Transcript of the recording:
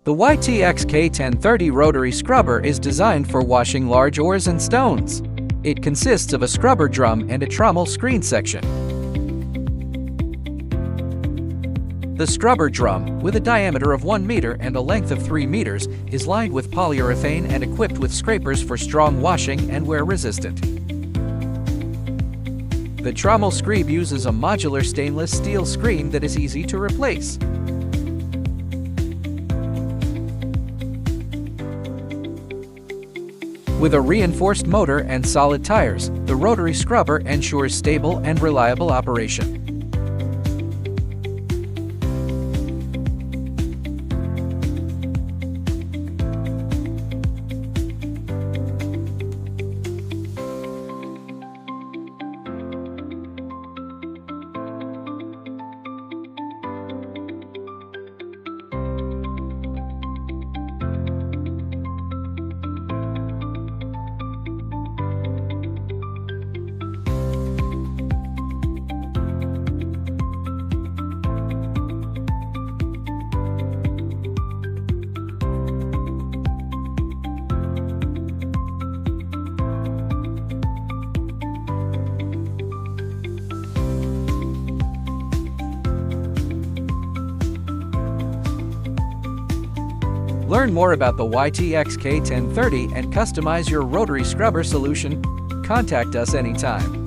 The YTXK1030 Rotary Scrubber is designed for washing large ores and stones. It consists of a scrubber drum and a trommel screen section. The scrubber drum, with a diameter of 1 meter and a length of 3 meters, is lined with polyurethane and equipped with scrapers for strong washing and wear resistant. The trommel screen uses a modular stainless steel screen that is easy to replace. With a reinforced motor and solid tires, the rotary scrubber ensures stable and reliable operation. Learn more about the YTXK1030 and customize your rotary scrubber solution. Contact us anytime.